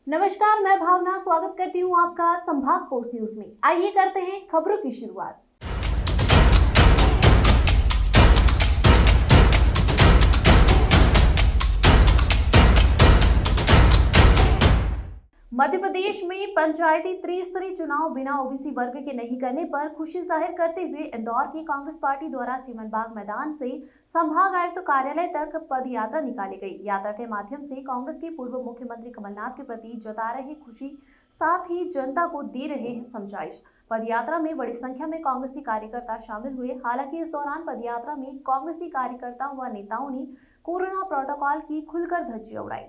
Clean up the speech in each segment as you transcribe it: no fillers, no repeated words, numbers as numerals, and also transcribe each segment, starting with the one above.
नमस्कार, मैं भावना स्वागत करती हूँ आपका संभाग पोस्ट न्यूज में। आइए करते हैं खबरों की शुरुआत। मध्य प्रदेश में पंचायती त्रिस्तरीय चुनाव बिना ओबीसी वर्ग के नहीं करने पर खुशी जाहिर करते हुए इंदौर की कांग्रेस पार्टी द्वारा चिमनबाग मैदान से संभाग आयुक्त कार्यालय तक पद यात्रा निकाली गई। यात्रा के माध्यम से कांग्रेस के पूर्व मुख्यमंत्री कमलनाथ के प्रति जता रहे खुशी, साथ ही जनता को दे रहे हैं समझाइश। पद यात्रा में बड़ी संख्या में कांग्रेसी कार्यकर्ता शामिल हुए। हालांकि इस दौरान पद यात्रा में कांग्रेसी कार्यकर्ताओं व नेताओं ने कोरोना प्रोटोकॉल की खुलकर धज्जियां उड़ाई।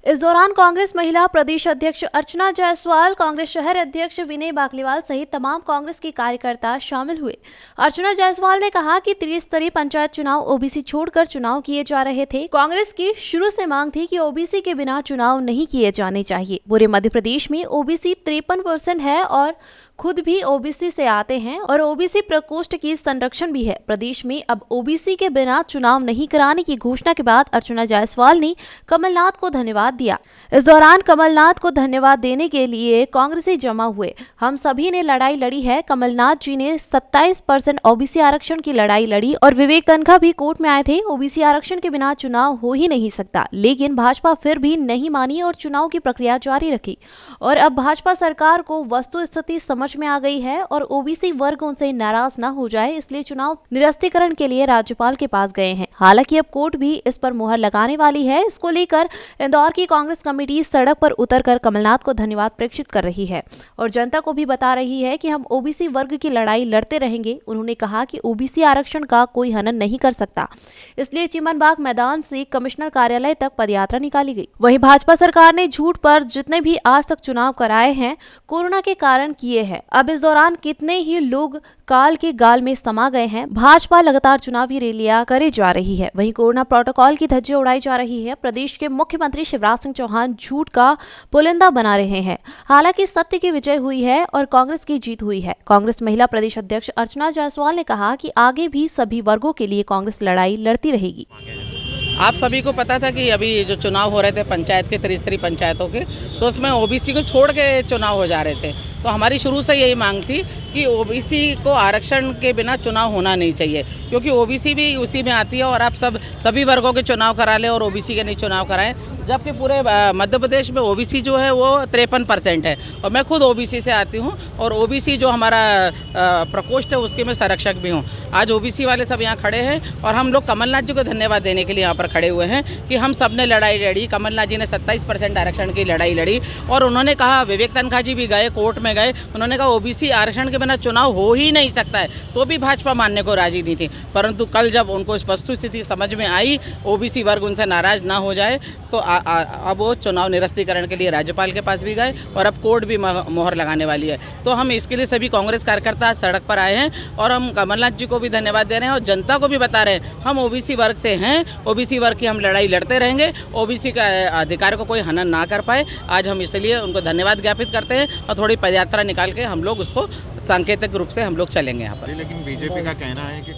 इस दौरान कांग्रेस महिला प्रदेश अध्यक्ष अर्चना जायसवाल, कांग्रेस शहर अध्यक्ष विनय बाकलीवाल सहित तमाम कांग्रेस के कार्यकर्ता शामिल हुए। अर्चना जायसवाल ने कहा कि त्रिस्तरीय पंचायत चुनाव ओबीसी छोड़कर चुनाव किए जा रहे थे। कांग्रेस की शुरू से मांग थी कि ओबीसी के बिना चुनाव नहीं किए जाने चाहिए। पूरे मध्य प्रदेश में ओबीसी 53% है और खुद भी ओबीसी से आते हैं और ओबीसी प्रकोष्ठ की संरक्षण भी है। प्रदेश में अब ओबीसी के बिना चुनाव नहीं कराने की घोषणा के बाद अर्चना जायसवाल ने कमलनाथ को धन्यवाद दिया। इस दौरान कमलनाथ को धन्यवाद देने के लिए कांग्रेसी जमा हुए। हम सभी ने लड़ाई लड़ी है। कमलनाथ जी ने 27% ओबीसी आरक्षण की लड़ाई लड़ी और विवेक तनखा भी कोर्ट में आए थे। ओबीसी आरक्षण के बिना चुनाव हो ही नहीं सकता, लेकिन भाजपा फिर भी नहीं मानी और चुनाव की प्रक्रिया जारी रखी। और अब भाजपा सरकार को वस्तु स्थिति समझ में आ गई है और ओबीसी वर्ग उनसे नाराज न हो जाए, इसलिए चुनाव निरस्तीकरण के लिए राज्यपाल के पास गए हैं। हालांकि अब कोर्ट भी इस पर मुहर लगाने वाली है। इसको लेकर इंदौर की कांग्रेस कमेटी सड़क पर उतरकर कमलनाथ को धन्यवाद प्रेषित कर रही है और जनता को भी बता रही है कि हम ओबीसी वर्ग की लड़ाई लड़ते रहेंगे। उन्होंने कहा कि ओबीसी आरक्षण का कोई हनन नहीं कर सकता, इसलिए चिमनबाग मैदान से कमिश्नर कार्यालय तक पदयात्रा निकाली गई। वहीं भाजपा सरकार ने झूठ पर जितने भी आज तक चुनाव कराए हैं कोरोना के कारण किए हैं। अब इस दौरान कितने ही लोग काल के गाल में समा गए हैं। भाजपा लगातार चुनावी रैलियां करे जा रही है, वहीं कोरोना प्रोटोकॉल की धज्जियां उड़ाई जा रही है। प्रदेश के मुख्यमंत्री शिवराज सिंह चौहान झूठ का पुलिंदा बना रहे हैं। हालांकि सत्य की विजय हुई है और कांग्रेस की जीत हुई है। कांग्रेस महिला प्रदेश अध्यक्ष अर्चना जायसवाल ने कहा कि आगे भी सभी वर्गों के लिए कांग्रेस लड़ाई लड़ती रहेगी। आप सभी को पता था कि अभी जो चुनाव हो रहे थे पंचायत के त्रिस्तरीय पंचायतों के, तो उसमें ओबीसी को छोड़ के चुनाव हो जा रहे थे। तो हमारी शुरू से यही मांग थी कि ओबीसी को आरक्षण के बिना चुनाव होना नहीं चाहिए, क्योंकि ओबीसी भी उसी में आती है और आप सभी वर्गों के चुनाव करा लें और ओबीसी के नहीं चुनाव कराएं, जबकि पूरे मध्य प्रदेश में ओबीसी जो है वो 53% है। और मैं खुद ओबीसी से आती हूँ और ओबीसी जो हमारा प्रकोष्ठ है उसके मैं संरक्षक भी हूँ। आज ओबीसी वाले सब यहाँ खड़े हैं और हम लोग कमलनाथ जी को धन्यवाद देने के लिए यहाँ पर खड़े हुए हैं कि हम सब ने लड़ाई लड़ी। कमलनाथ जी ने 27% आरक्षण की लड़ाई लड़ी और उन्होंने कहा, विवेक तनखा जी भी गए कोर्ट में गए, उन्होंने कहा ओबीसी आरक्षण के बिना चुनाव हो ही नहीं सकता है, तो भी भाजपा मानने को राजी नहीं थी। परंतु कल जब उनको इस वस्तु स्थिति समझ में आई, ओबीसी वर्ग उनसे नाराज ना हो जाए, तो अब वो चुनाव निरस्तीकरण के लिए राज्यपाल के पास भी गए और अब कोर्ट भी मोहर लगाने वाली है। तो हम इसके लिए सभी कांग्रेस कार्यकर्ता सड़क पर आए हैं और हम कमलनाथ जी को भी धन्यवाद दे रहे हैं और जनता को भी बता रहे हैं हम ओबीसी वर्ग से हैं, ओबीसी वर्ग की हम लड़ाई लड़ते रहेंगे, ओबीसी का अधिकार को कोई हनन ना कर पाए। आज हम इसलिए उनको धन्यवाद ज्ञापित करते हैं और थोड़ी पदयात्रा निकाल के हम लोग उसको सांकेतिक रूप से हम लोग चलेंगे यहाँ पर। लेकिन बीजेपी का कहना है कि